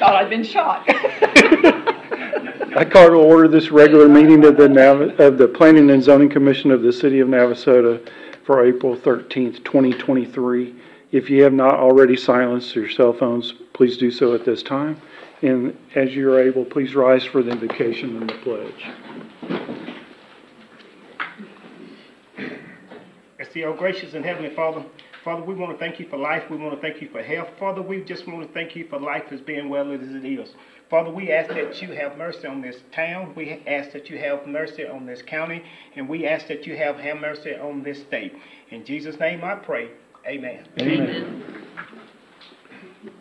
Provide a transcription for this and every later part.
thought I'd been shot. I call to order this regular meeting of the Planning and Zoning Commission of the City of Navasota for April 13th, 2023. If you have not already silenced your cell phones, please do so at this time. And as you are able, please rise for the invocation and the pledge. As the oh gracious and heavenly Father, we want to thank you for life. We want to thank you for health. Father, we just want to thank you for life as being well as it is. Father, we ask that you have mercy on this town. We ask that you have mercy on this county. And we ask that you have mercy on this state. In Jesus' name I pray. Amen. Amen.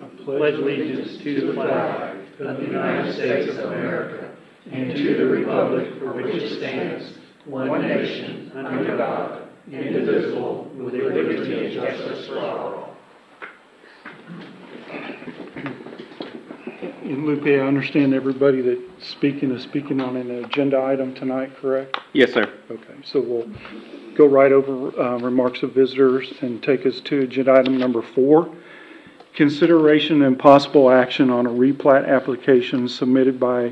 I pledge allegiance to the flag of the United States of America and to the republic for which it stands, one nation, under God, indivisible, with liberty and justice for all. And Lupe, I understand everybody that is speaking on an agenda item tonight, correct? Yes, sir. Okay, so we'll go right over remarks of visitors and take us to agenda item number 4. Consideration and possible action on a replat application submitted by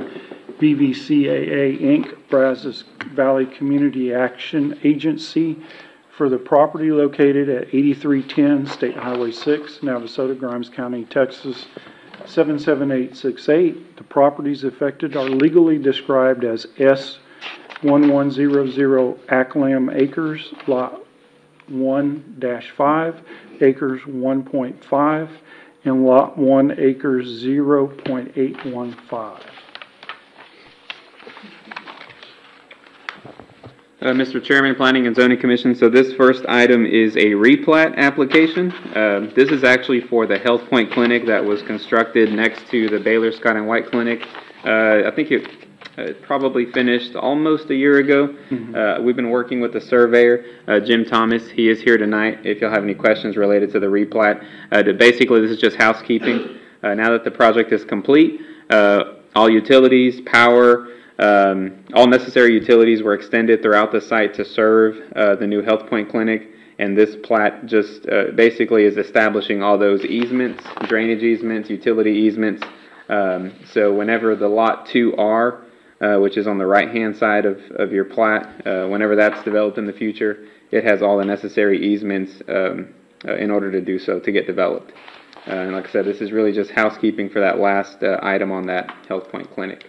BVCAA Inc., Brazos Valley Community Action Agency for the property located at 8310 State Highway 6, Navasota, Grimes County, Texas, 77868. The properties affected are legally described as S1100 Acklam Acres, Lot 1-5, Acres 1.5, and Lot 1, Acres 0.815. Mr. Chairman, Planning and Zoning Commission, so this first item is a replat application. This is actually for the Health Point Clinic that was constructed next to the Baylor Scott and White Clinic. I think it probably finished almost a year ago. We've been working with the surveyor, Jim Thomas. He is here tonight if you'll have any questions related to the replat. Basically, this is just housekeeping. Now that the project is complete, all utilities, power, all necessary utilities were extended throughout the site to serve the new Health Point Clinic, and this plat just basically is establishing all those easements, drainage easements, utility easements. So whenever the Lot 2R, which is on the right-hand side of your plat, whenever that's developed in the future, it has all the necessary easements in order to do so, to get developed. And like I said, this is really just housekeeping for that last item on that Health Point Clinic.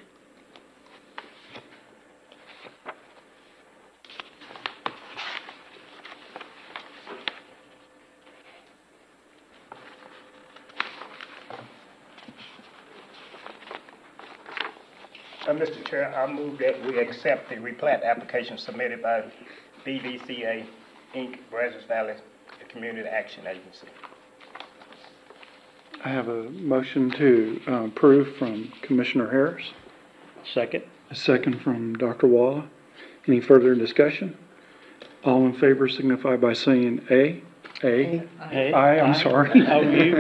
Mr. Chair, I move that we accept the replat application submitted by BVCA Inc., Brazos Valley Community Action Agency. I have a motion to approve from Commissioner Harris. Second. A second from Dr. Walla. Any further discussion? All in favor signify by saying A. A. Aye, I'm sorry. How are you?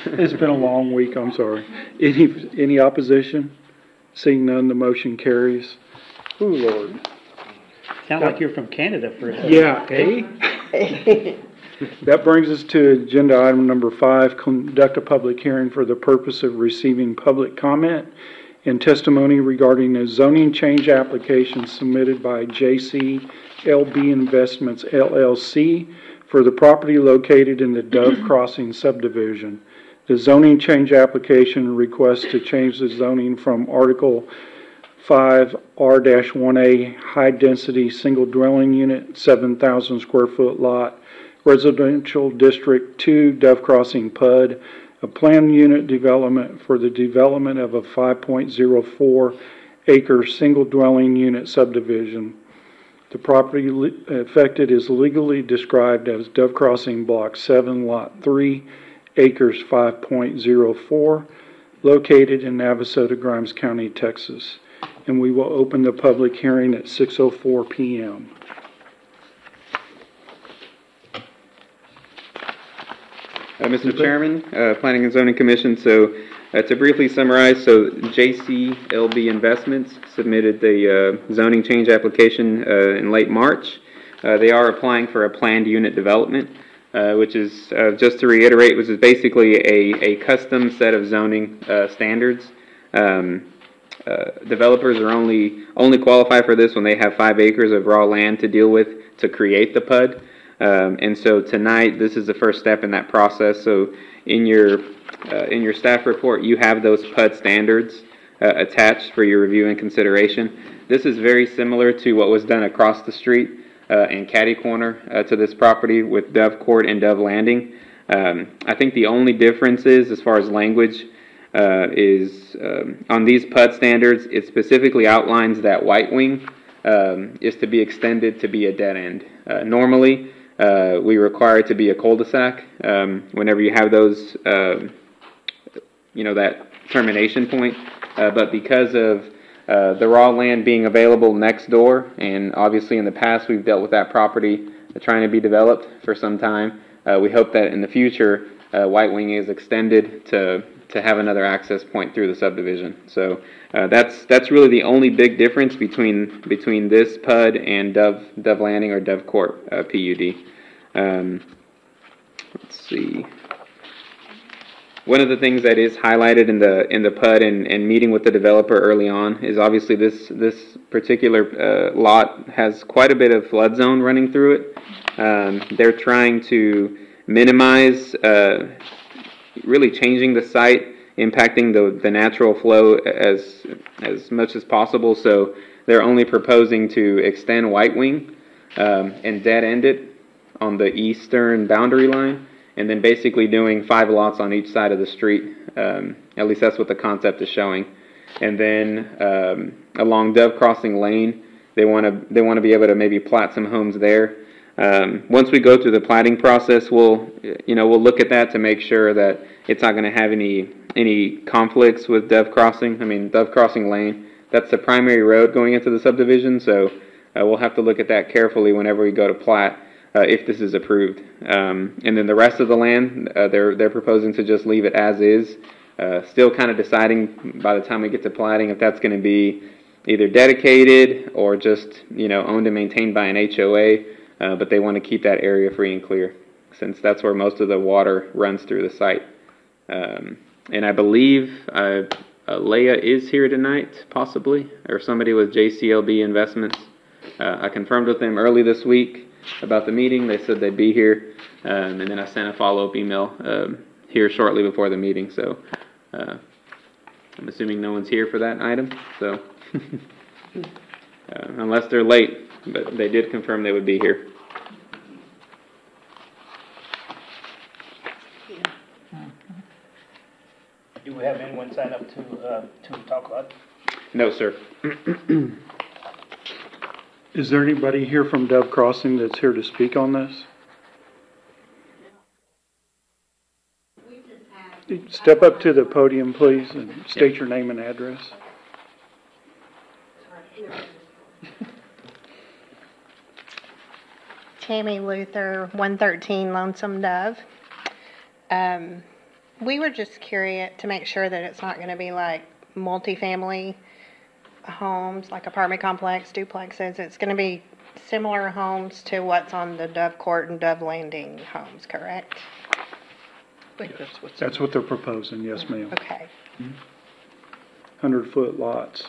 It's been a long week, I'm sorry. Any opposition? Seeing none, the motion carries. Ooh, Lord. Sound like you're from Canada for a second. Yeah, A. That brings us to agenda item number 5, conduct a public hearing for the purpose of receiving public comment and testimony regarding a zoning change application submitted by JCLB Investments, LLC for the property located in the Dove Crossing subdivision. The zoning change application requests to change the zoning from Article 5 R-1A High Density Single Dwelling Unit 7,000 square foot lot Residential District 2 Dove Crossing PUD, a planned unit development for the development of a 5.04 acre single dwelling unit subdivision. The property affected is legally described as Dove Crossing Block 7 Lot 3 Acres 5.04, located in Navasota, Grimes County, Texas. And we will open the public hearing at 6:04 p.m. Mr. Chairman, Planning and Zoning Commission, so to briefly summarize, so JCLB Investments submitted the zoning change application in late March. They are applying for a planned unit development. which is, just to reiterate, which is basically a custom set of zoning standards. Developers are only qualify for this when they have 5 acres of raw land to deal with to create the PUD. And so tonight, this is the first step in that process. So in your staff report, you have those PUD standards attached for your review and consideration. This is very similar to what was done across the street in Caddy Corner to this property with Dove Court and Dove Landing. I think the only difference is, as far as language, is on these PUD standards, it specifically outlines that White Wing is to be extended to be a dead end. Normally, we require it to be a cul-de-sac whenever you have those, that termination point. But because of the raw land being available next door, and obviously in the past we've dealt with that property trying to be developed for some time, we hope that in the future White Wing is extended to have another access point through the subdivision. So that's really the only big difference between this PUD and Dove Landing or Dove Court PUD. Let's see. One of the things that is highlighted in the PUD and meeting with the developer early on is obviously this particular lot has quite a bit of flood zone running through it. They're trying to minimize really changing the site, impacting the natural flow as much as possible. So they're only proposing to extend White Wing and dead end it on the eastern boundary line, and then basically doing 5 lots on each side of the street. At least that's what the concept is showing. And then along Dove Crossing Lane, they want to be able to maybe plat some homes there. Once we go through the platting process, we'll look at that to make sure that it's not going to have any conflicts with Dove Crossing. I mean, Dove Crossing Lane, that's the primary road going into the subdivision, so we'll have to look at that carefully whenever we go to plat if this is approved. And then the rest of the land, they're proposing to just leave it as is. Still kind of deciding by the time we get to platting if that's going to be either dedicated or just owned and maintained by an HOA. But they want to keep that area free and clear, since that's where most of the water runs through the site. And I believe Leah is here tonight, possibly, or somebody with JCLB Investments. I confirmed with them early this week about the meeting. They said they'd be here, and then I sent a follow-up email here shortly before the meeting. So I'm assuming no one's here for that item. So unless they're late, but they did confirm they would be here. Do we have anyone sign up to talk about it? No, sir. Is there anybody here from Dove Crossing that's here to speak on this? Step up to the podium, please, and state your name and address. Tammy Luther, 113 Lonesome Dove. We were just curious to make sure that it's not going to be like multifamily homes, like apartment complex, duplexes. It's going to be similar homes to what's on the Dove Court and Dove Landing homes, correct? That's what they're proposing, yes, ma'am. Okay. 100-foot lots,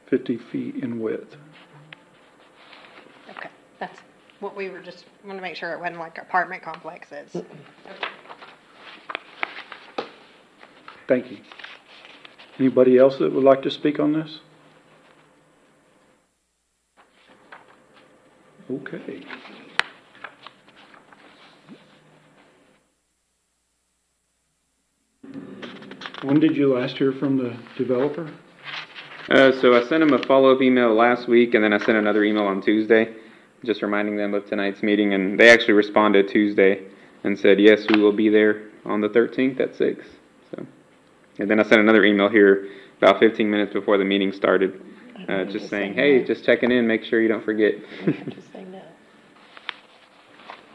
50 feet in width. Okay. That's what we were just want to make sure it wasn't like apartment complexes. Thank you. Anybody else that would like to speak on this? Okay. When did you last hear from the developer? So I sent them a follow-up email last week, and then I sent another email on Tuesday, just reminding them of tonight's meeting, and they actually responded Tuesday and said, yes, we will be there on the 13th at 6. So, and then I sent another email here about 15 minutes before the meeting started, just saying, hey, just checking in, make sure you don't forget. Just say no.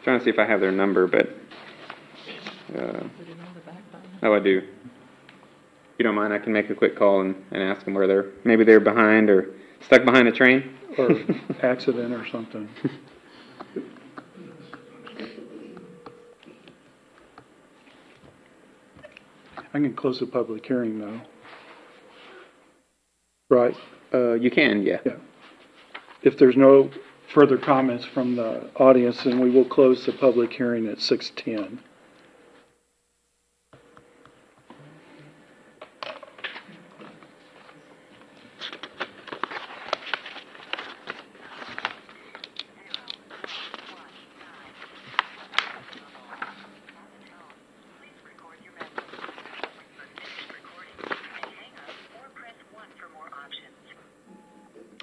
Trying to see if I have their number, but oh, I do. If you don't mind, I can make a quick call and ask them where maybe they're behind or stuck behind a train. Or accident or something. I can close the public hearing though. Right? You can, yeah. Yeah. If there's no further comments from the audience, then we will close the public hearing at 6:10.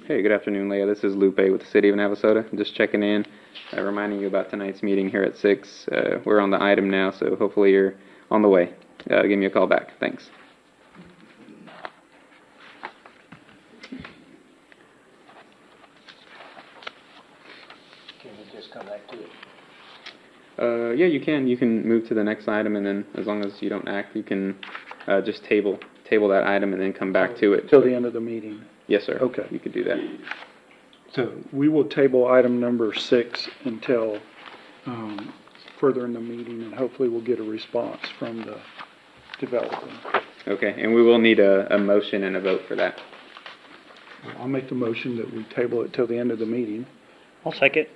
Hey, good afternoon, Leah. This is Lupe with the City of Navasota. Just checking in, reminding you about tonight's meeting here at 6. We're on the item now, so hopefully you're on the way. Give me a call back. Thanks. Can we just come back to it? Yeah, you can. You can move to the next item, and then as long as you don't act, you can just table that item and then come back to it. Till the end of the meeting. Yes, sir. Okay. You could do that. So we will table item number 6 until further in the meeting, and hopefully we'll get a response from the developer. Okay, and we will need a motion and a vote for that. I'll make the motion that we table it till the end of the meeting. I'll second.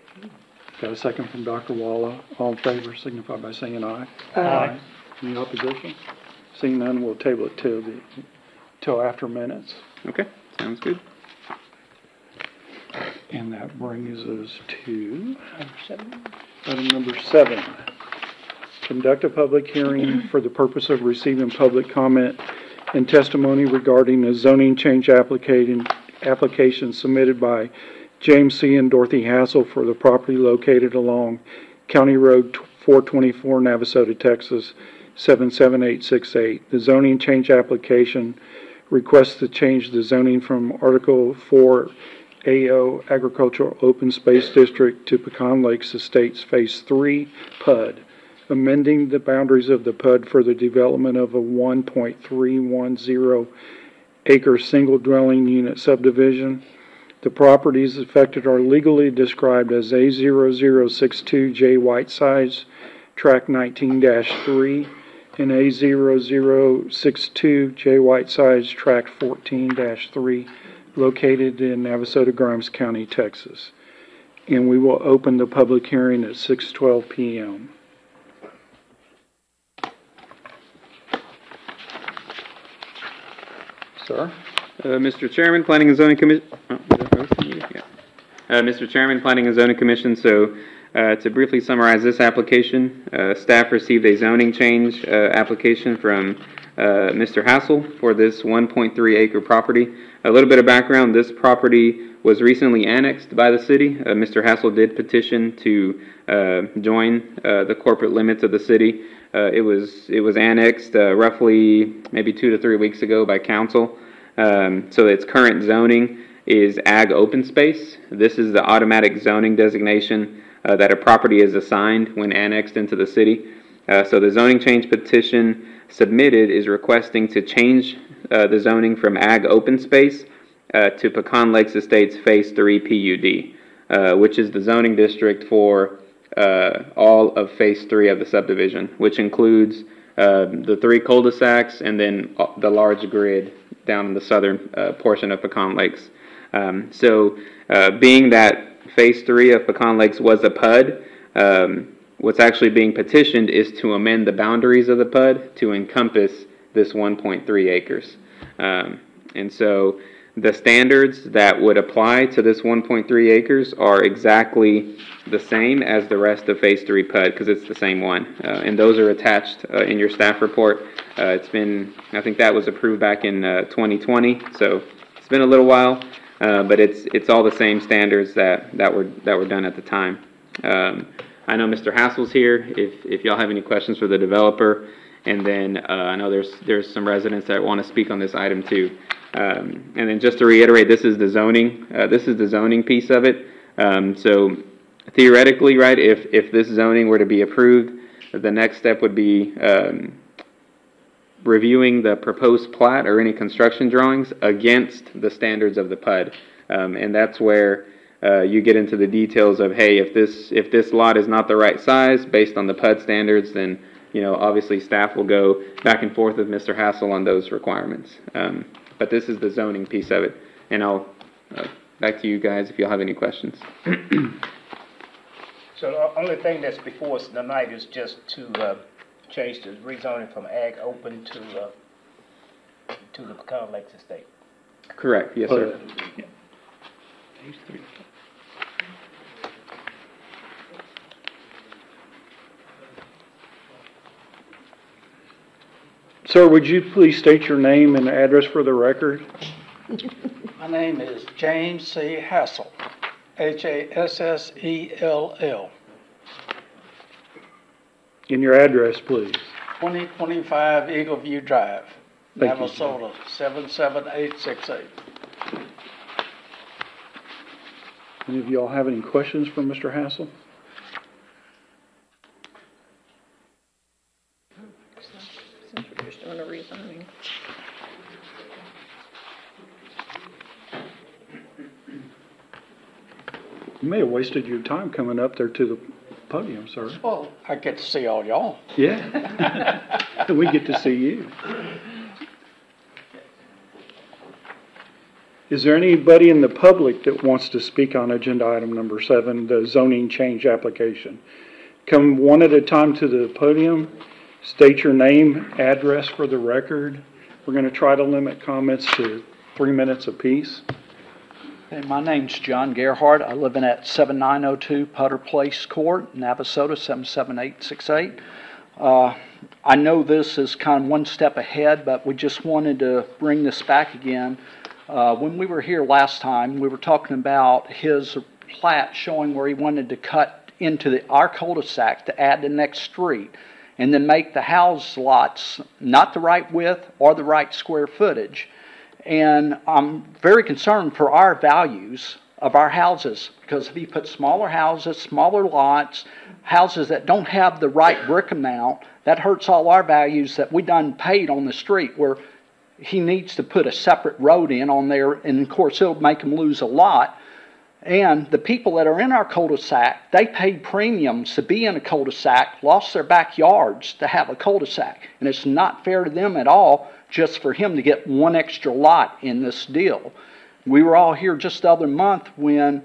Got a second from Dr. Walla. All in favor signify by saying aye. Aye. Any opposition? Seeing none, we'll table it till after minutes. Okay, sounds good. And that brings us to item number 7. Conduct a public hearing for the purpose of receiving public comment and testimony regarding a zoning change application submitted by James C. and Dorothy Hassel for the property located along County Road 424, Navasota, Texas, 77868. The zoning change application requests to change the zoning from Article 4 AO Agricultural Open Space District to Pecan Lakes Estates Phase 3 PUD, amending the boundaries of the PUD for the development of a 1.310 acre single dwelling unit subdivision. The properties affected are legally described as A0062 J Whitesides, Track 19-3, and A0062 J Whitesides, Track 14-3, located in Navasota, Grimes County, Texas. And we will open the public hearing at 6:12 p.m. Sir? Mr. Chairman, Planning and Zoning Commission. Mr. Chairman, Planning and Zoning Commission. So, to briefly summarize this application, staff received a zoning change application from Mr. Hassel for this 1.3 acre property. A little bit of background: this property was recently annexed by the city. Mr. Hassel did petition to join the corporate limits of the city. It was annexed roughly maybe 2 to 3 weeks ago by council. So its current zoning is ag open space. This is the automatic zoning designation that a property is assigned when annexed into the city. So the zoning change petition submitted is requesting to change the zoning from ag open space to Pecan Lakes Estates Phase 3 PUD, which is the zoning district for all of Phase 3 of the subdivision, which includes the 3 cul-de-sacs and then the large grid down in the southern portion of Pecan Lakes. So being that Phase 3 of Pecan Lakes was a PUD, what's actually being petitioned is to amend the boundaries of the PUD to encompass this 1.3 acres. And so the standards that would apply to this 1.3 acres are exactly the same as the rest of Phase 3 PUD, because it's the same one. And those are attached in your staff report. I think that was approved back in 2020, so it's been a little while, but it's all the same standards that were done at the time. I know Mr. Hassel's here, if y'all have any questions for the developer, and then I know there's some residents that want to speak on this item too. And then just to reiterate, this is the zoning piece of it. So theoretically, right, if this zoning were to be approved, the next step would be reviewing the proposed plat or any construction drawings against the standards of the PUD. And that's where you get into the details of, hey, if this lot is not the right size based on the PUD standards, then obviously staff will go back and forth with Mr. Hassel on those requirements. But this is the zoning piece of it. And I'll, back to you guys if you'll have any questions. So the only thing that's before us tonight is just to change the rezoning from ag open to the Pecan Lakes Estate. Correct, yes, sir. Sir, would you please state your name and address for the record? My name is James C. Hassel, Hassell. And your address, please. 2025 Eagle View Drive, Thank you, sir. Navasota, 77868. Any of y'all have any questions for Mr. Hassel? You may have wasted your time coming up there to the podium, sir. Well, I get to see all y'all. Yeah. And we get to see you. Is there anybody in the public that wants to speak on agenda item number 7, the zoning change application? Come one at a time to the podium, state your name, address for the record. We're going to try to limit comments to 3 minutes apiece. Hey, my name's John Gerhardt. I live in at 7902 Putter Place Court, Navasota, 77868. I know this is kind of one step ahead, but we just wanted to bring this back again. When we were here last time, we were talking about his plat showing where he wanted to cut into our cul-de-sac to add the next street and then make the house lots not the right width or the right square footage. And I'm very concerned for our values of our houses, because if he puts smaller houses, smaller lots, houses that don't have the right brick amount, that hurts all our values that we done paid on the street, where he needs to put a separate road in on there, and of course it'll make him lose a lot. And the people that are in our cul-de-sac, they paid premiums to be in a cul-de-sac, lost their backyards to have a cul-de-sac, and it's not fair to them at all just for him to get one extra lot in this deal. We were all here just the other month when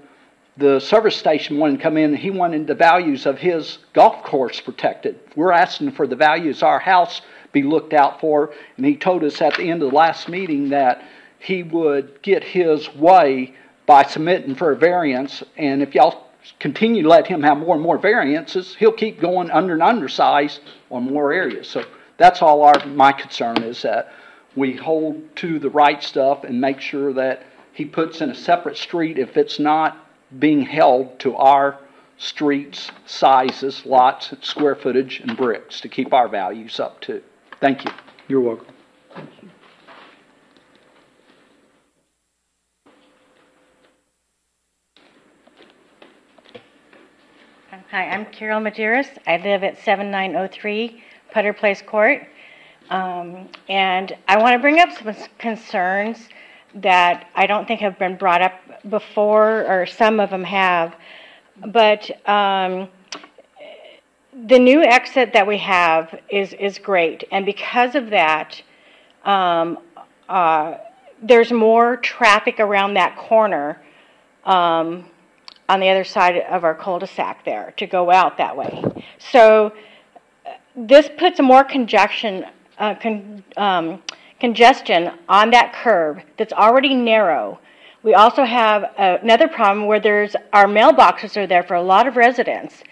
the service station wanted to come in and he wanted the values of his golf course protected. We're asking for the values of our house be looked out for, and he told us at the end of the last meeting that he would get his way by submitting for a variance, and if y'all continue to let him have more and more variances, he'll keep going under and undersized on more areas. So that's all my concern is, that we hold to the right stuff and make sure that he puts in a separate street if it's not being held to our streets, sizes, lots, square footage, and bricks to keep our values up too. Thank you. You're welcome. Hi, I'm Carol Maderas. I live at 7903 Putter Place Court. And I want to bring up some concerns that I don't think have been brought up before, or some of them have. But the new exit that we have is great. And because of that, there's more traffic around that corner on the other side of our cul-de-sac there to go out that way. So this puts more congestion on that curb that's already narrow. We also have another problem where our mailboxes are there for a lot of residents.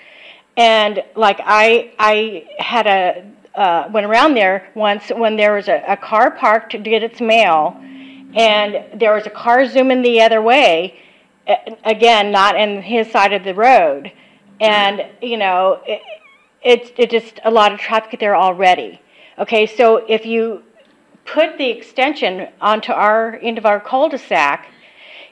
And like I had went around there once when there was a car parked to get its mail, and there was a car zooming the other way, again, not in his side of the road. And, you know, it's just a lot of traffic there already. Okay, so if you put the extension onto our end of our cul-de-sac,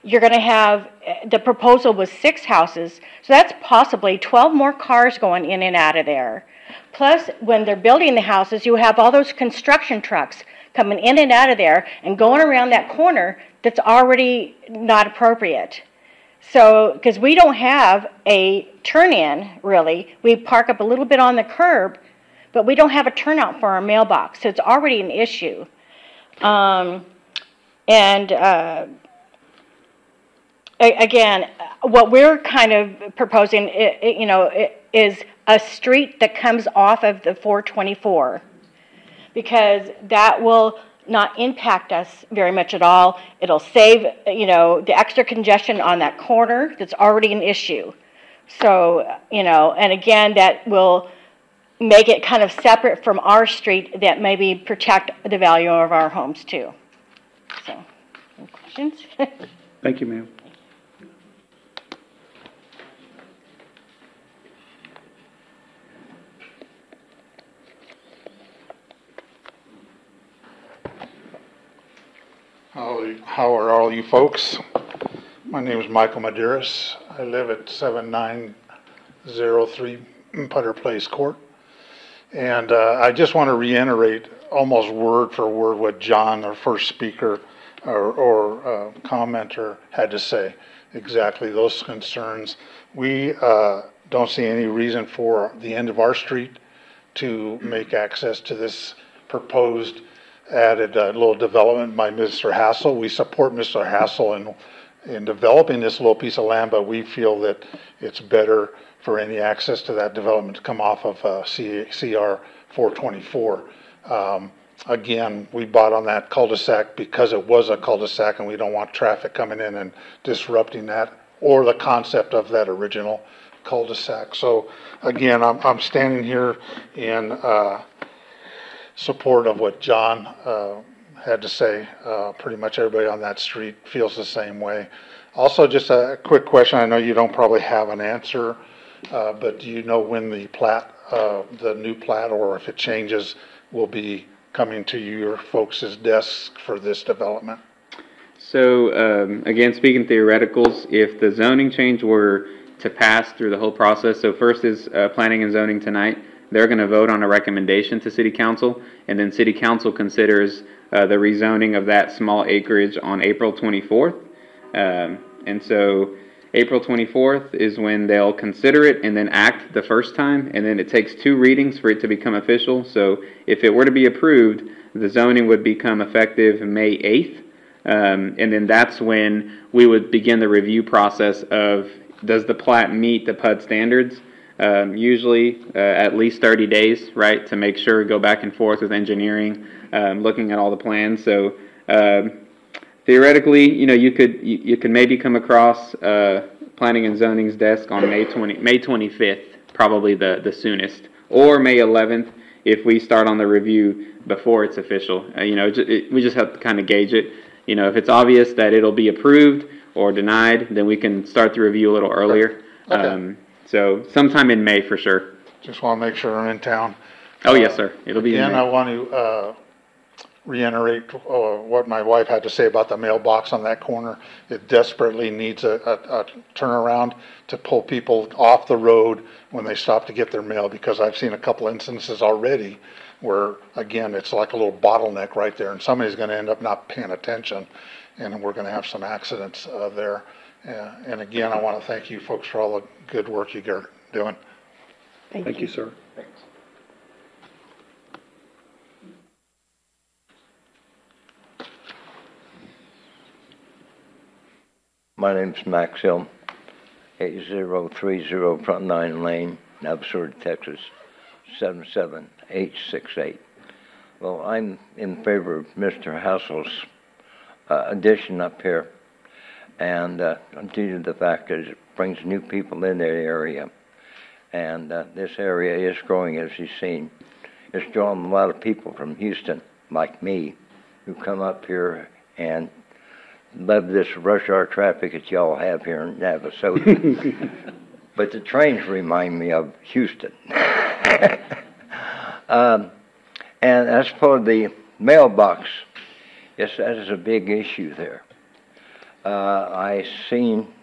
you're going to have, the proposal was 6 houses, so that's possibly 12 more cars going in and out of there. Plus, when they're building the houses, you have all those construction trucks coming in and out of there and going around that corner that's already not appropriate. So, because we don't have a turn-in, really, we park up a little bit on the curb, but we don't have a turnout for our mailbox, so it's already an issue. Again, what we're kind of proposing, is a street that comes off of the 424, because that will not impact us very much at all. It'll save, the extra congestion on that corner that's already an issue. So, and again, that will make it kind of separate from our street that maybe protect the value of our homes too. So, any questions? Thank you, ma'am. How are all you folks? My name is Michael Medeiros. I live at 7903 Putter Place Court. And I just want to reiterate almost word for word what John, our first speaker or commenter, had to say. Exactly those concerns. We don't see any reason for the end of our street to make access to this proposed added little development by Mr. Hassel. We support Mr. Hassel in developing this little piece of land, but we feel that it's better for any access to that development to come off of CR 424. Again, we bought on that cul-de-sac because it was a cul-de-sac, and we don't want traffic coming in and disrupting that or the concept of that original cul-de-sac. So again, I'm standing here in support of what John had to say. Pretty much everybody on that street feels the same way. Also, just a quick question. I know you don't probably have an answer, but do you know when the new plat, or if it changes, will be coming to your folks' desks for this development? So, again, speaking theoreticals, if the zoning change were to pass through the whole process, so first is planning and zoning tonight. They're going to vote on a recommendation to City Council, and then City Council considers the rezoning of that small acreage on April 24th. And so April 24th is when they'll consider it and then act the first time, and then it takes 2 readings for it to become official. So if it were to be approved, the zoning would become effective May 8th, and then that's when we would begin the review process of, does the plat meet the PUD standards? Usually at least 30 days, right, to make sure, go back and forth with engineering, looking at all the plans. So theoretically, you could maybe come across planning and zoning's desk on May 25th, probably the soonest, or May 11th if we start on the review before it's official. We just have to kind of gauge it. If it's obvious that it'll be approved or denied, then we can start the review a little earlier. Okay. So sometime in May for sure. Just want to make sure I'm in town. Oh, yes, sir. It'll be in Again, May. I want to reiterate what my wife had to say about the mailbox on that corner. It desperately needs a turnaround to pull people off the road when they stop to get their mail, because I've seen a couple instances already where, again, it's like a little bottleneck right there, and somebody's going to end up not paying attention, and we're going to have some accidents there. And again, I want to thank you folks for all the good work you're doing. Thank you, sir. Thanks. My name's Max Hill, 8030 Front 9 Lane, Navasur, Texas, 77868. Well, I'm in favor of Mr. Hassel's addition up here, and due to the fact that it brings new people in the area, and this area is growing, as you've seen. It's drawn a lot of people from Houston, like me, who come up here and love this rush hour traffic that y'all have here in Navasota. But the trains remind me of Houston. And as for the mailbox, yes, that is a big issue there. I seen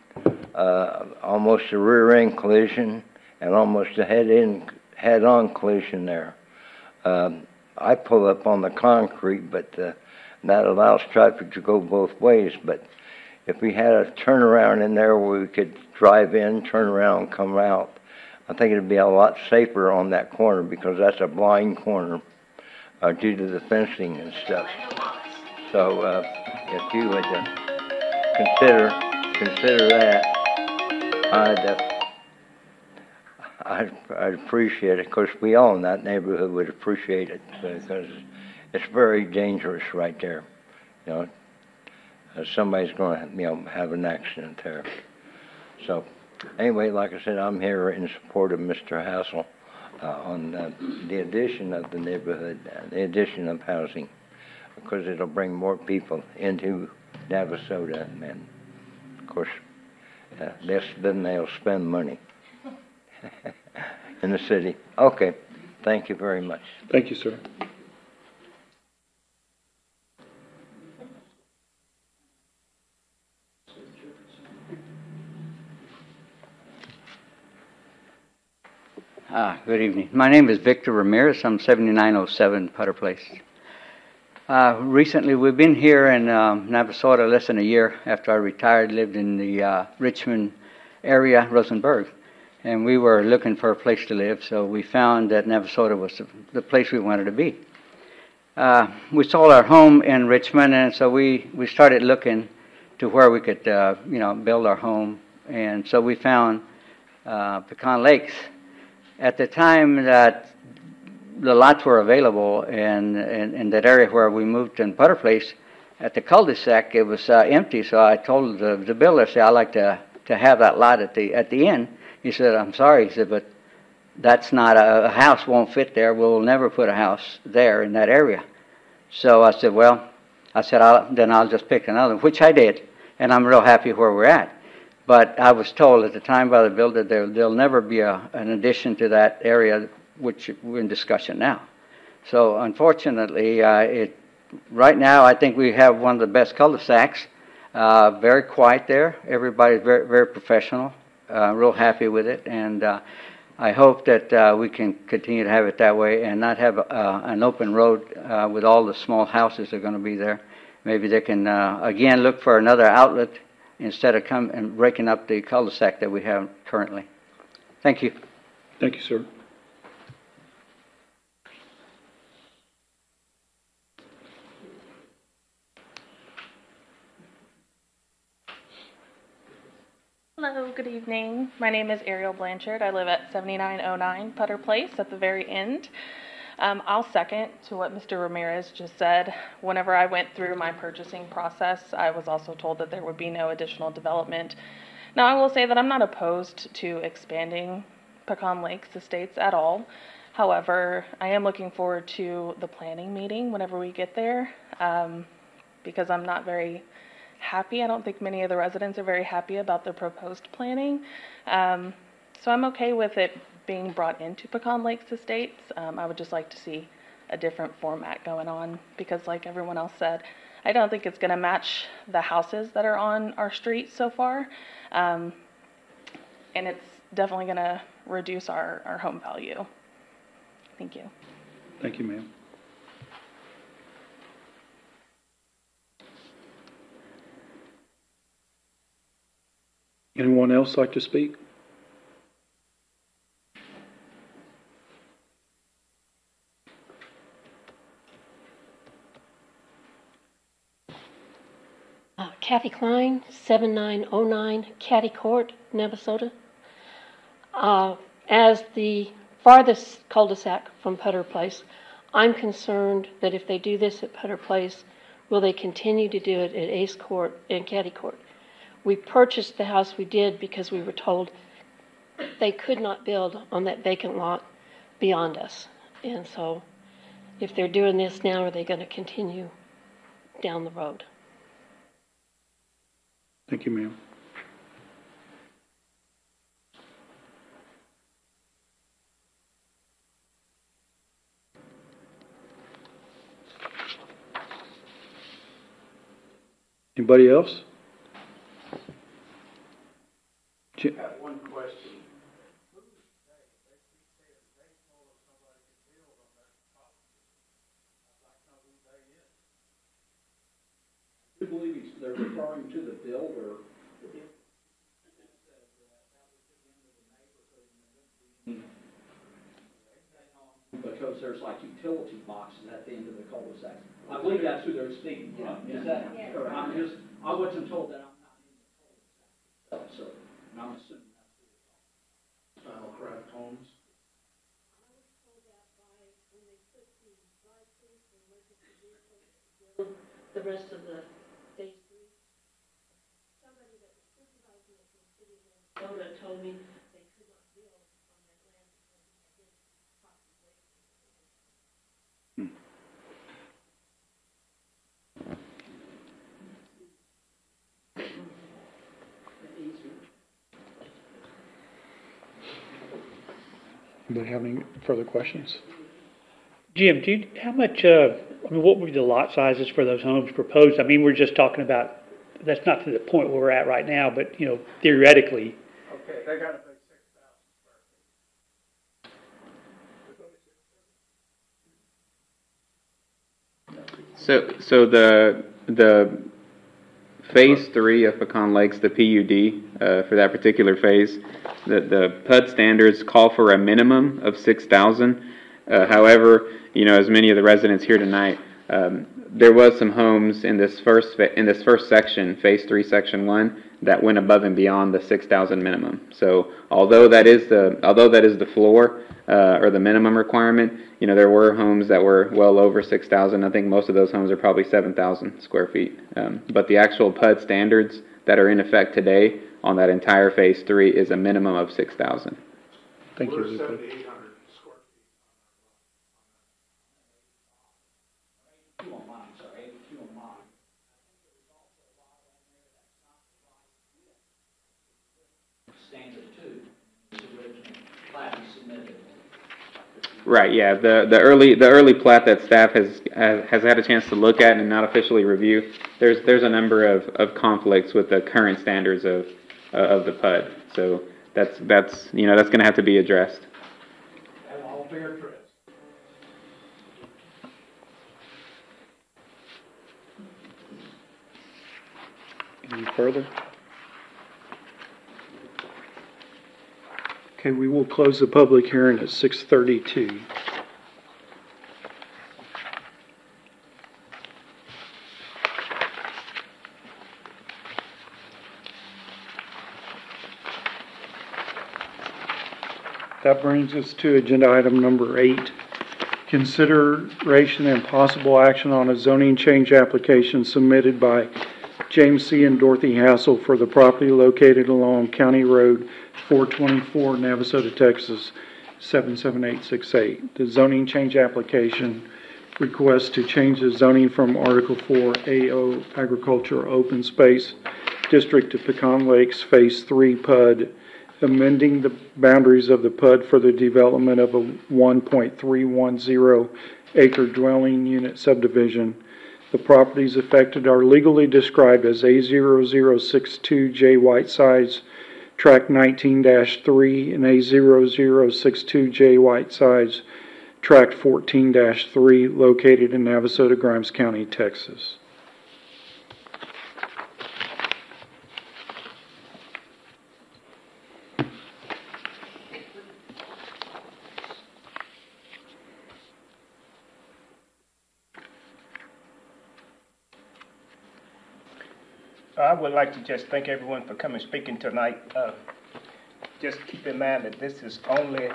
almost a rear-end collision and almost a head-on collision there. I pull up on the concrete, but that allows traffic to go both ways. But if we had a turnaround in there where we could drive in, turn around, come out, I think it'd be a lot safer on that corner because that's a blind corner due to the fencing and stuff. So if you would consider that, I'd appreciate it. Of course, we all in that neighborhood would appreciate it because it's very dangerous right there. You know, somebody's going to, have an accident there. So, anyway, like I said, I'm here in support of Mr. Hassel on the addition of the neighborhood, the addition of housing, because it'll bring more people into Navasota, and of course, then they'll spend money in the city. Okay, thank you very much. Thank you, sir. Good evening. My name is Victor Ramirez. I'm 7907 Putter Place. Recently, we've been here in Navasota less than a year after I retired, lived in the Richmond area, Rosenberg, and we were looking for a place to live, so we found that Navasota was the place we wanted to be. We sold our home in Richmond, and so we started looking to where we could, build our home, and so we found Pecan Lakes. At the time that the lots were available in that area where we moved in Putter Place, at the cul-de-sac, it was empty. So I told the builder, I said, I'd like to have that lot at the end. He said, I'm sorry. He said, but that's not a house won't fit there. We'll never put a house there in that area. So I said, well, then I'll just pick another, which I did, and I'm real happy where we're at. But I was told at the time by the builder there'll never be an addition to that area, which we're in discussion now. So unfortunately, right now I think we have one of the best cul-de-sacs. Very quiet there. Everybody's very, very professional. Real happy with it, and I hope that we can continue to have it that way and not have an open road with all the small houses that are going to be there. Maybe they can again look for another outlet instead of come and breaking up the cul-de-sac that we have currently. Thank you. Thank you, sir. Hello, good evening. My name is Ariel Blanchard. I live at 7909 Putter Place at the very end. I'll second to what Mr. Ramirez just said. Whenever I went through my purchasing process, I was also told that there would be no additional development. Now, I will say that I'm not opposed to expanding Pecan Lakes Estates at all. However, I am looking forward to the planning meeting whenever we get there, because I'm not very happy. I don't think many of the residents are very happy about the proposed planning. So I'm okay with it being brought into Pecan Lakes Estates. I would just like to see a different format going on because, like everyone else said, I don't think it's going to match the houses that are on our street so far. And it's definitely going to reduce our home value. Thank you. Thank you, ma'am. Anyone else like to speak? Kathy Klein, 7909 Caddy Court, Navasota. As the farthest cul-de-sac from Putter Place, I'm concerned that if they do this at Putter Place, will they continue to do it at Ace Court and Caddy Court? We purchased the house we did because we were told they could not build on that vacant lot beyond us. And so if they're doing this now, are they going to continue down the road? Thank you, ma'am. Anybody else? I have one question. I do believe they're referring to the builder. because there's like utility boxes at the end of the cul-de-sac. I believe that's who they're speaking from. Is that, or I wasn't told that I'm not in the cul-de-sac. So, and I'm assuming that's Style Craft Homes. The rest of the phase 3. Somebody that was supervising it from the city of Minnesota told me they could not build on that land because it had been Anybody have any further questions? Jim, how much, what would be the lot sizes for those homes proposed? I mean, we're just talking about, that's not to the point where we're at right now, but, theoretically. Okay, they gotta pay 6,000 square feet. So the phase 3 of Pecan Lakes, the PUD, for that particular phase, the PUD standards call for a minimum of 6,000. However, as many of the residents here tonight, there was some homes in this first section, phase 3, section 1, that went above and beyond the 6,000 minimum. So although that is the floor or the minimum requirement, there were homes that were well over 6,000. I think most of those homes are probably 7,000 square feet. But the actual PUD standards that are in effect today on that entire phase 3 is a minimum of 6,000. Thank you. We're 7,800 square feet. Standard 2 is original plat we submitted. Right. Yeah. The early plat that staff has had a chance to look at and not officially review. There's a number of conflicts with the current standards of the PUD. So that's going to have to be addressed. That will all be addressed. Any further? Okay, we will close the public hearing at 6:32. That brings us to agenda item number 8. Consideration and possible action on a zoning change application submitted by James C. and Dorothy Hassel for the property located along County Road 424, Navasota, Texas, 77868. The zoning change application requests to change the zoning from Article 4 AO Agriculture Open Space District to Pecan Lakes Phase 3 PUD, amending the boundaries of the PUD for the development of a 1.310 acre dwelling unit subdivision. The properties affected are legally described as A0062J Whitesides, Tract 19-3, and A0062J Whitesides, Tract 14-3, located in Navasota, Grimes County, Texas. I would like to just thank everyone for coming speaking tonight. Just keep in mind that this is only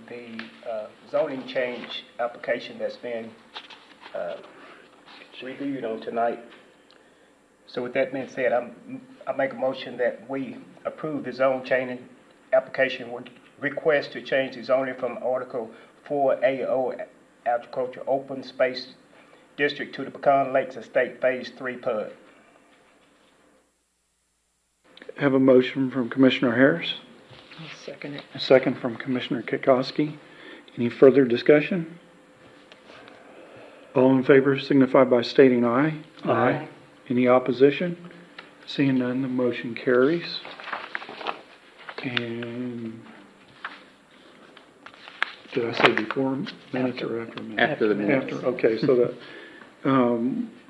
the zoning change application that's been reviewed on tonight. So with that being said, I make a motion that we approve the zone changing application with request to change the zoning from Article 4 AO Agriculture Open Space District to the Pecan Lakes Estate Phase 3 PUD. Have a motion from Commissioner Harris. I'll second it. A second from Commissioner Kikoski. Any further discussion? All in favor signify by stating aye. Aye. Any opposition? Seeing none, the motion carries. And did I say before minutes or after minutes? After the minutes. After, okay, so the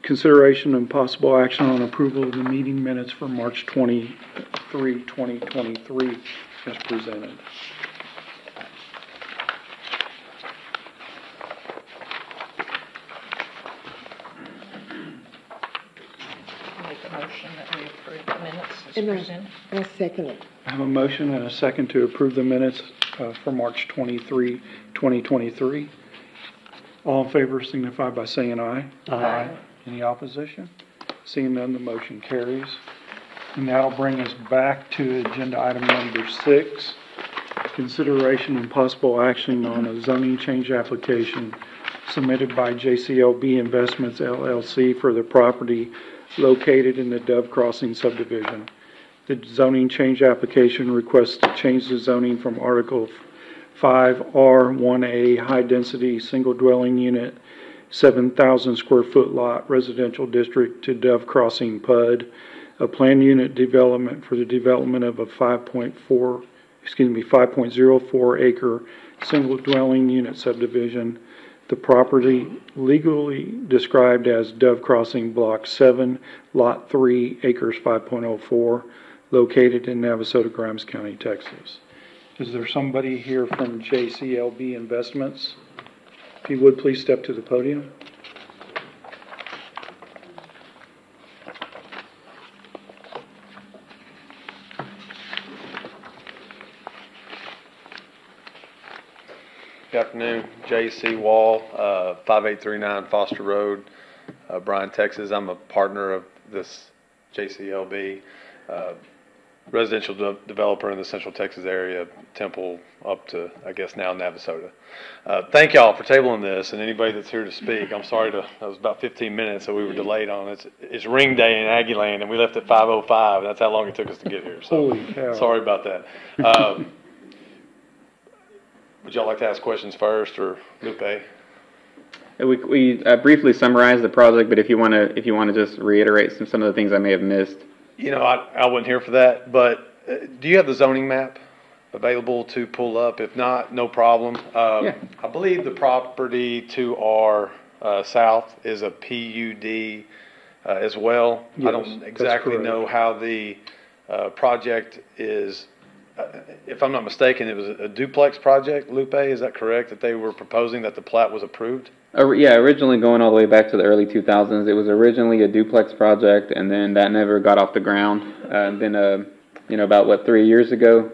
consideration and possible action on approval of the meeting minutes for March 23, 2023 as presented. motion that we approve the minutes as And presented. I second it. I have a motion and a second to approve the minutes for March 23, 2023. All in favor signify by saying aye. Aye. Any opposition? Seeing none, the motion carries. And that'll bring us back to agenda item number 6, consideration and possible action on a zoning change application submitted by JCLB Investments LLC for the property located in the Dove Crossing subdivision. The zoning change application requests to change the zoning from Article 5R1A High Density Single Dwelling Unit 7,000 square foot lot residential district to Dove Crossing PUD, a planned unit development for the development of a 5.04 acre single dwelling unit subdivision. The property legally described as Dove Crossing Block 7, Lot 3, acres 5.04, located in Navasota, Grimes County, Texas. Is there somebody here from JCLB Investments? If you would, please step to the podium. Good afternoon, J.C. Wall, 5839 Foster Road, Bryan, Texas. I'm a partner of this JCLB residential developer in the Central Texas area, Temple up to, I guess, now Navasota. Thank y'all for tabling this, and anybody that's here to speak. I'm sorry that was about 15 minutes that we were delayed on. It's ring day in Aggie Land, and we left at 5:05. That's how long it took us to get here. So Holy cow. Sorry about that. Would y'all like to ask questions first, or Lupe? We briefly summarized the project, but if you want to just reiterate some of the things I may have missed. You know, I wasn't here for that, but do you have the zoning map available to pull up? If not, no problem. Yeah. I believe the property to our south is a PUD as well. Yes, I don't that's exactly correct. know how the project is. If I'm not mistaken, it was a duplex project, Lupe, is that correct, that they were proposing that the plat was approved? Yeah, originally going all the way back to the early 2000s, it was originally a duplex project, and then that never got off the ground. Then, about 3 years ago,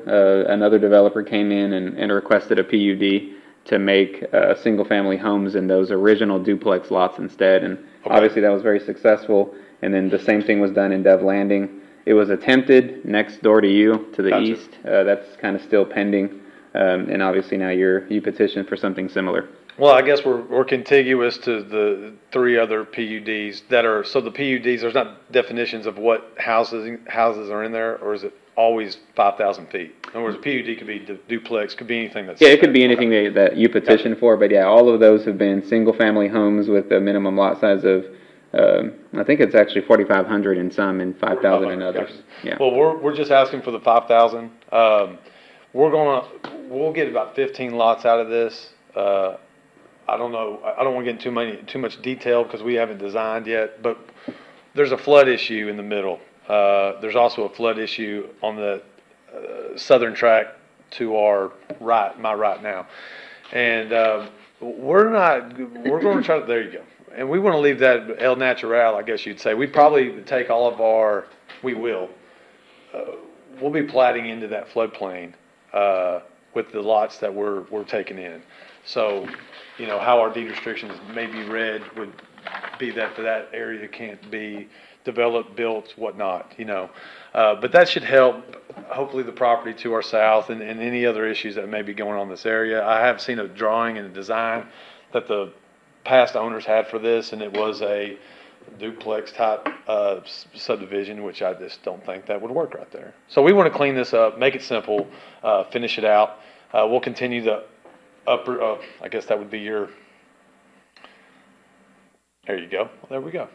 another developer came in and requested a PUD to make single-family homes in those original duplex lots instead, and obviously that was very successful. And then the same thing was done in Dove Landing. It was attempted next door to you, to the east. That's kind of still pending, and obviously now you petitioned for something similar. Well, I guess we're contiguous to the 3 other PUDs that are, so the PUDs, there's not definitions of what houses are in there, or is it always 5,000 feet? In other words, a PUD could be duplex, could be anything that's... Yeah, it could be anything that you petitioned for, but yeah, all of those have been single-family homes with a minimum lot size of, I think it's actually 4,500 in some and 5,000 in others. Yeah. Well, we're just asking for the 5,000. We'll get about 15 lots out of this. I don't know. I don't want to get into too much detail because we haven't designed yet. But there's a flood issue in the middle. There's also a flood issue on the southern track to our right, my right now, and we're going to try to. There you go. And we want to leave that El Natural, I guess you'd say. We probably take all of our. We will. We'll be platting into that floodplain with the lots that we're taking in. So, how our deed restrictions may be read would be that for that area can't be developed, built, whatnot, But that should help, hopefully, the property to our south and any other issues that may be going on in this area. I have seen a drawing and a design that the past owners had for this, and it was a duplex type subdivision, which I just don't think that would work right there. So we want to clean this up, make it simple, finish it out. We'll continue the upper, I guess that would be your, there you go. There we go.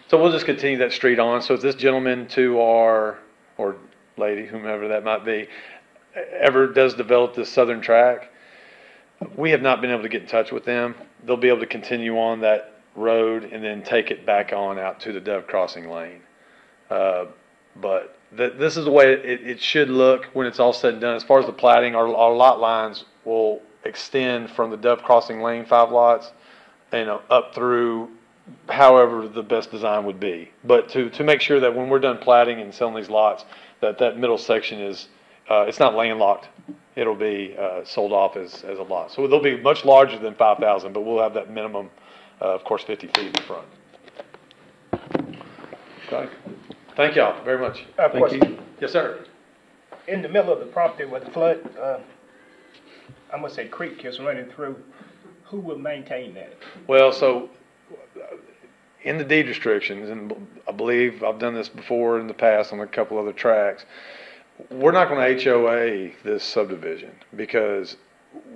So we'll just continue that street on. So if this gentleman to our, or lady, whomever that might be, ever does develop this southern track, we have not been able to get in touch with them. They'll be able to continue on that road and then take it back on out to the Dove Crossing lane. But this is the way it should look when it's all said and done. As far as the platting, our lot lines will extend from the Dove Crossing lane 5 lots, up through however the best design would be. But to make sure that when we're done platting and selling these lots, that middle section is, it's not landlocked. It'll be sold off as a lot. So they'll be much larger than 5,000, but we'll have that minimum, of course, 50 feet in the front. Okay. Thank y'all very much. Thank you. Yes, sir. In the middle of the property where the flood, I'm gonna say creek is running through, who will maintain that? Well, so in the deed restrictions, and I believe I've done this before in the past on a couple other tracks, we're not going to HOA this subdivision because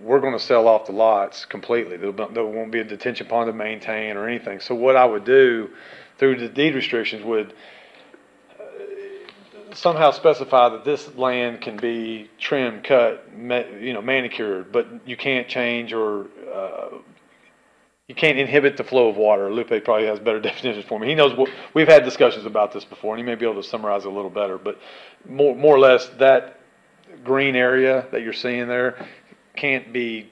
we're going to sell off the lots completely. There won't be a detention pond to maintain or anything. So what I would do through the deed restrictions would somehow specify that this land can be trimmed, cut, manicured, but you can't change or you can't inhibit the flow of water. Lupe probably has better definitions for me. He knows we've had discussions about this before, and he may be able to summarize it a little better. But more or less, that green area that you're seeing there can't be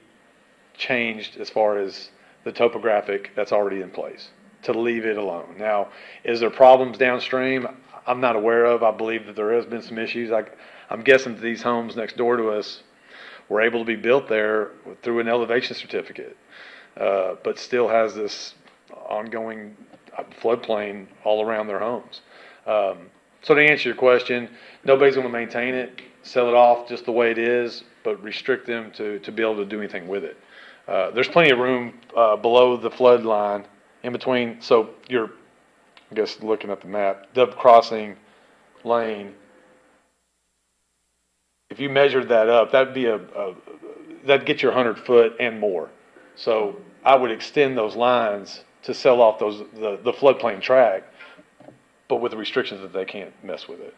changed as far as the topographic that's already in place, to leave it alone. Now, is there problems downstream? I'm not aware of. I believe that there has been some issues. I'm guessing that these homes next door to us were able to be built there through an elevation certificate, but still has this ongoing floodplain all around their homes. So to answer your question, nobody's going to maintain it, sell it off just the way it is, but restrict them to be able to do anything with it. There's plenty of room below the flood line in between. So you're, I guess, looking at the map, Dove Crossing Lane. If you measured that up, that'd be that'd get you 100 foot and more. So I would extend those lines to sell off the floodplain track, but with the restrictions that they can't mess with it.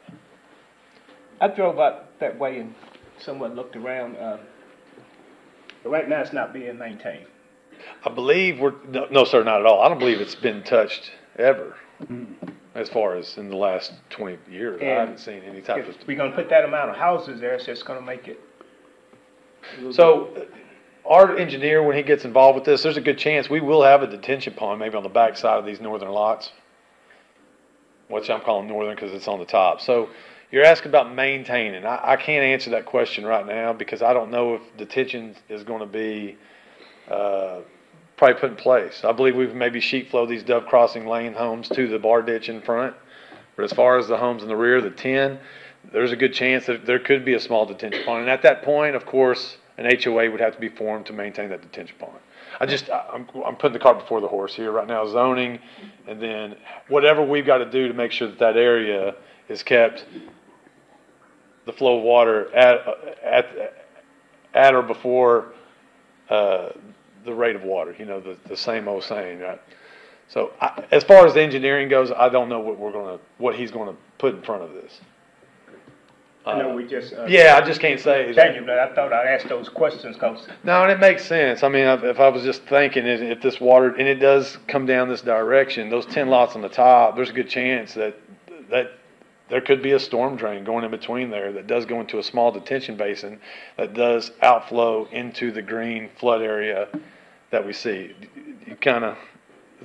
I drove out that way and somewhat looked around. Right now, it's not being maintained. I believe no, sir, not at all. I don't believe it's been touched ever, as far as in the last 20 years. I haven't seen any type of. If we're gonna put that amount of houses there, it's just gonna make it. So, our engineer, when he gets involved with this, there's a good chance we will have a detention pond maybe on the back side of these northern lots, which I'm calling northern because it's on the top. So you're asking about maintaining. I can't answer that question right now because I don't know if detention is going to be probably put in place. I believe we've maybe sheet flow these Dove Crossing Lane homes to the bar ditch in front. But as far as the homes in the rear, the 10, there's a good chance that there could be a small detention pond. And at that point, of course, an HOA would have to be formed to maintain that detention pond. I'm putting the cart before the horse here right now, zoning, and then whatever we've got to do to make sure that area is kept, the flow of water at or before the rate of water, the same old saying, right? So as far as the engineering goes, I don't know what he's going to put in front of this. I know we just. Yeah, I just can't say. Daniel, but I thought I'd ask those questions because. No, and it makes sense. I mean, if I was just thinking, if this water, and it does come down this direction, those 10 lots on the top, there's a good chance that there could be a storm drain going in between there that does go into a small detention basin that does outflow into the green flood area that we see. You kind of.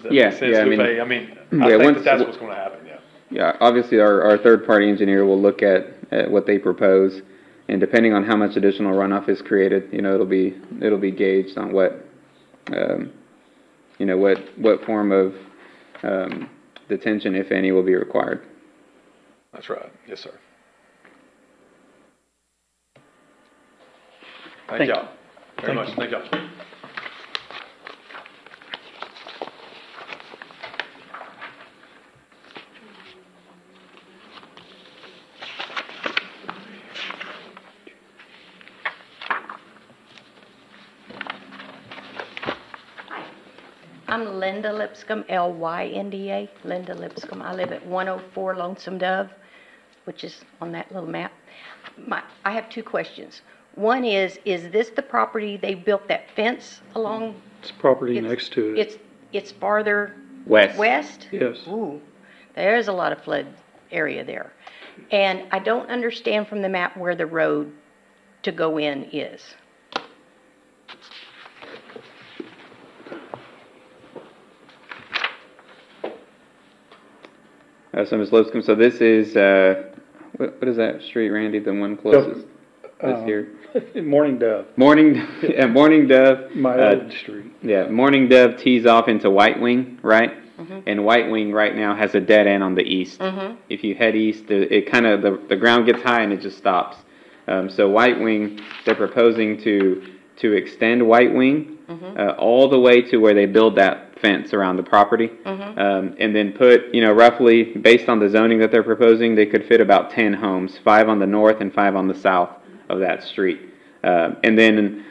Yeah, I mean, I think that's what's going to happen. Yeah. Yeah, obviously our third-party engineer will look at what they propose, and depending on how much additional runoff is created, it'll be gauged on what form of detention, if any, will be required. That's right. Yes, sir. Thank y'all very much. Thank y'all. I'm Linda Lipscomb, L-Y-N-D-A, Linda Lipscomb. I live at 104 Lonesome Dove, which is on that little map. I have two questions. One is this the property they built that fence along? It's property next to it. It's farther west. West? Yes. Ooh, there's a lot of flood area there. And I don't understand from the map where the road to go in is. So Ms. Lipscomb, so this is, what is that street, Randy, the one closest? This here? Morning Dove, Morning, Morning Dove. my old street. Yeah, Morning Dove tees off into White Wing, right? And White Wing right now has a dead end on the east. If you head east, it kind of, the ground gets high and it just stops. So White Wing, they're proposing to extend White Wing all the way to where they build that fence around the property. And then put, roughly, based on the zoning that they're proposing, they could fit about 10 homes, 5 on the north and 5 on the south of that street. And then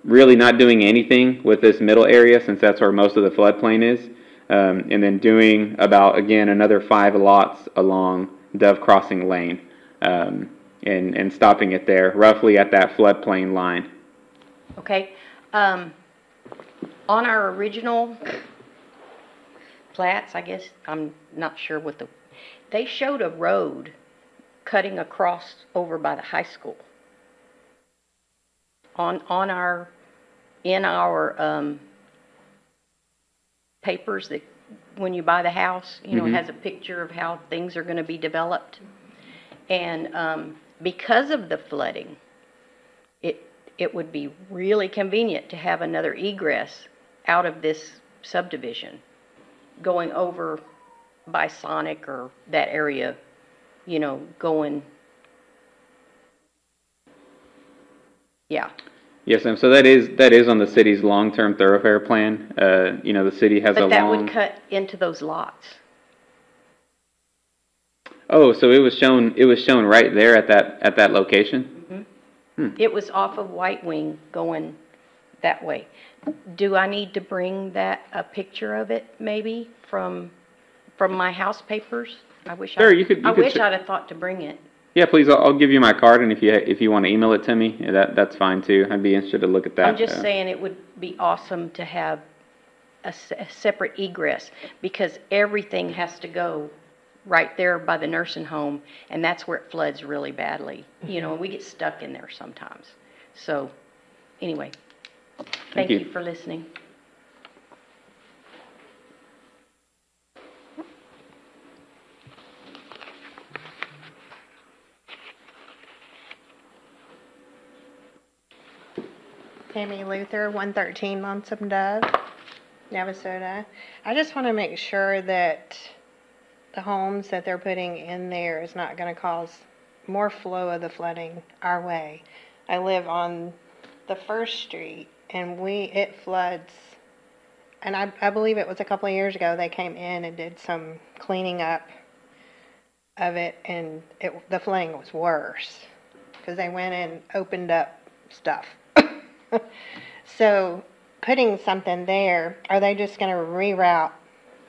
really not doing anything with this middle area, since that's where most of the floodplain is. And then doing about, again, another 5 lots along Dove Crossing Lane, and stopping it there, roughly at that floodplain line. Okay. On our original plats, I guess, I'm not sure what they showed a road cutting across over by the high school. In our papers that when you buy the house, it has a picture of how things are going to be developed. And because of the flooding, it would be really convenient to have another egress out of this subdivision going over by Sonic or that area, going, yeah. Yes, ma'am. So that is on the city's long-term thoroughfare plan. The city has But that would cut into those lots. Oh, so it was shown right there at that location? It was off of White Wing going that way. Do I need to bring a picture of it maybe from my house papers? I wish Sure, I wish I'd have thought to bring it. Yeah, please. I'll give you my card, and if you want to email it to me, that's fine too. I'd be interested to look at that. I'm just saying it would be awesome to have a separate egress, because everything has to go right there by the nursing home, and that's where it floods really badly. And we get stuck in there sometimes. So, anyway, thank you for listening. Tammy Luther, 113 Lonesome Dove, Navasota. I just want to make sure that the homes that they're putting in there is not going to cause more flow of the flooding our way. I live on the First Street, and it floods, and I believe it was a couple of years ago they came in and did some cleaning up of it, and the flooding was worse because they went and opened up stuff. So putting something there, are they just going to reroute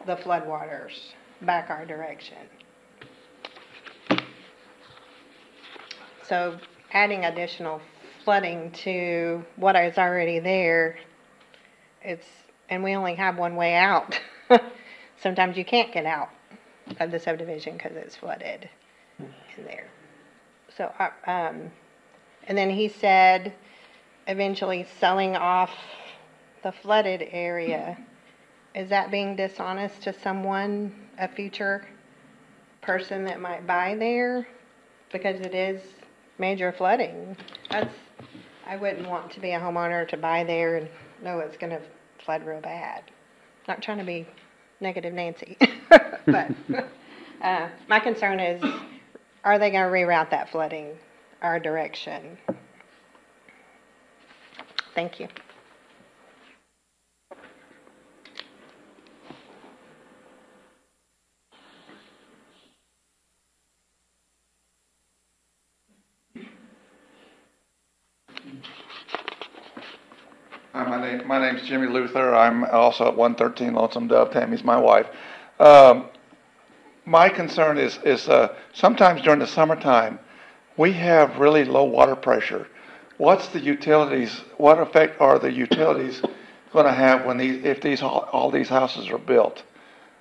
the floodwaters back our direction? So adding additional flooding to what is already there, and we only have one way out. Sometimes you can't get out of the subdivision because it's flooded in there. So, and then he said eventually selling off the flooded area. Is that being dishonest to someone, a future person that might buy there? Because it is major flooding. I wouldn't want to be a homeowner to buy there and know it's going to flood real bad. Not trying to be negative Nancy, but my concern is, are they going to reroute that flooding our direction? Thank you. Hi, my name's Jimmy Luther. I'm also at 113 Lonesome Dove. Tammy's my wife. My concern is sometimes during the summertime, we have really low water pressure. What effect are the utilities going to have when all these houses are built?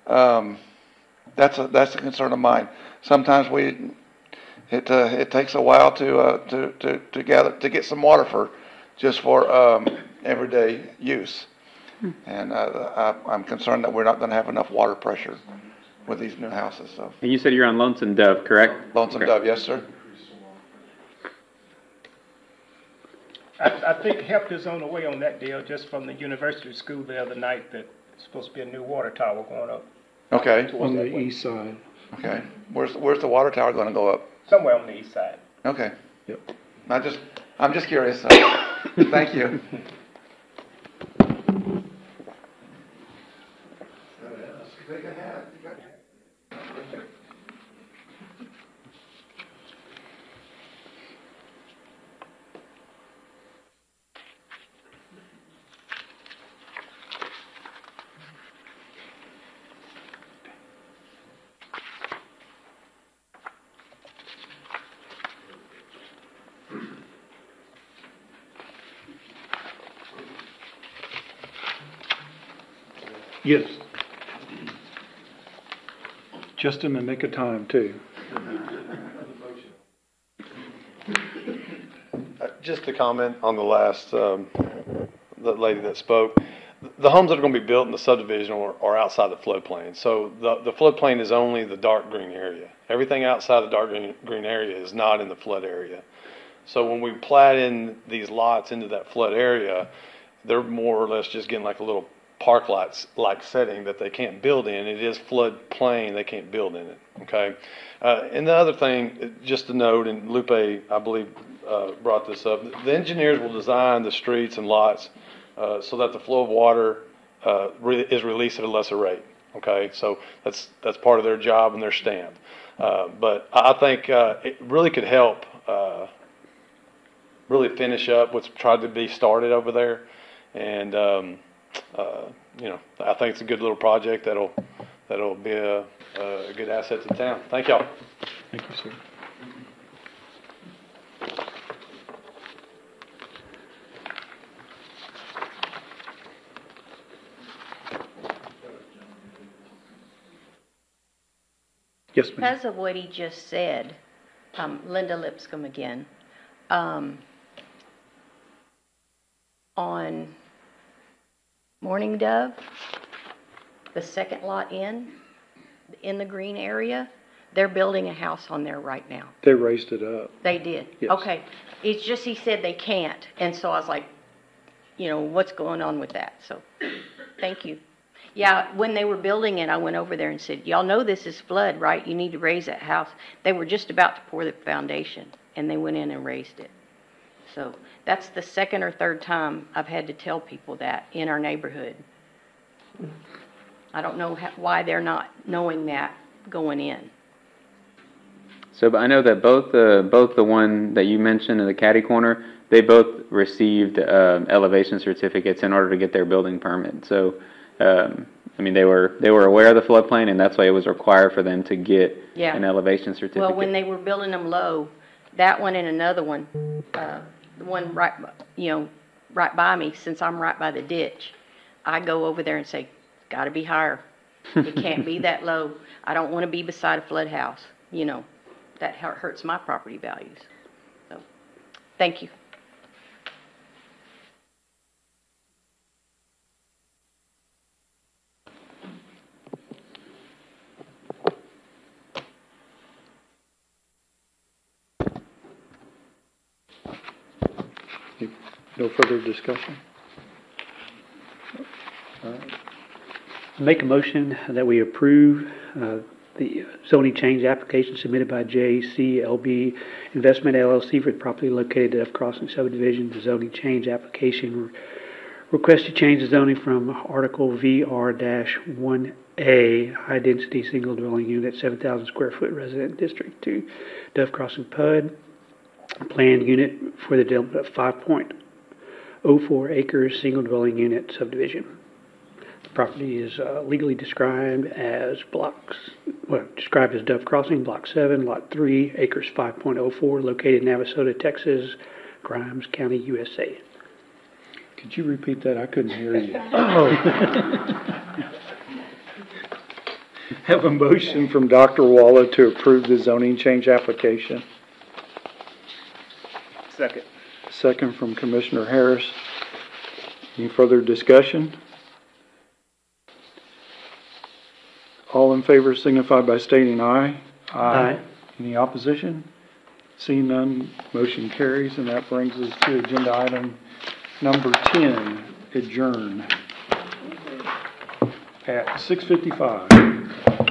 That's a concern of mine. Sometimes it takes a while to get some water for everyday use, and I'm concerned that we're not going to have enough water pressure with these new houses, so. And you said you're on Lonesome Dove, correct? Lonesome Okay. Dove, yes, sir. I think help is on the way on that deal, just from the university school the other night, that it's supposed to be a new water tower going up. Okay, On the east side. okay. Where's the water tower gonna go up? Somewhere on the east side. Okay. Yep. I'm just curious, so, thank you. Yes. Just in the nick of time, too. Just to comment on the last, the lady that spoke, the homes that are going to be built in the subdivision are outside the floodplain. So the floodplain is only the dark green area. Everything outside the dark green area is not in the flood area. So when we plat in these lots into that flood area, they're more or less just getting like a little park lots like setting that they can't build in. It is floodplain, they can't build in it, okay? And the other thing, just to note, and Lupe, I believe, brought this up, the engineers will design the streets and lots so that the flow of water is released at a lesser rate, okay? So that's part of their job and their stand. But I think it really could help really finish up what's tried to be started over there. And you know, I think it's a good little project that'll be a good asset to the town. Thank y'all. Thank you, sir. Yes, ma'am. Because of what he just said, Linda Lipscomb again, on Morning Dove, the second lot in the green area, they're building a house on there right now. They raised it up. They did? Yes. Okay. It's just he said they can't, and so I was like, you know, what's going on with that? So, thank you. Yeah, when they were building it, I went over there and said, y'all know this is flood, right? You need to raise that house. They were just about to pour the foundation, and they went in and raised it. So that's the second or third time I've had to tell people that in our neighborhood. I don't know why they're not knowing that going in. So, but I know that both the one that you mentioned in the caddy corner, they both received elevation certificates in order to get their building permit. So, I mean, they were aware of the floodplain, and that's why it was required for them to get an elevation certificate. Well, when they were building them low, that one and another one, the one right, right by me, since I'm right by the ditch, I go over there and say, got to be higher. It can't be that low. I don't want to be beside a flood house. You know, that hurts my property values. So, thank you. No further discussion? Make a motion that we approve the zoning change application submitted by JCLB Investment LLC for the property located at F Crossing subdivision. The zoning change application requests to change the zoning from Article VR-1A, high-density single dwelling unit, 7,000 square foot resident district, to Dove Crossing PUD, planned unit for the development of 5.04 acres single dwelling unit subdivision. The property is legally described as described as Dove Crossing, Block 7, Lot 3, acres 5.04, located in Navasota, Texas, Grimes County, USA. Could you repeat that? I couldn't hear you. Have a motion from Dr. Walla to approve the zoning change application. Second. Second from Commissioner Harris. Any further discussion? All in favor signify by stating aye. Aye. Any opposition? Seeing none, motion carries, and that brings us to agenda item number 10, adjourn at 6:55.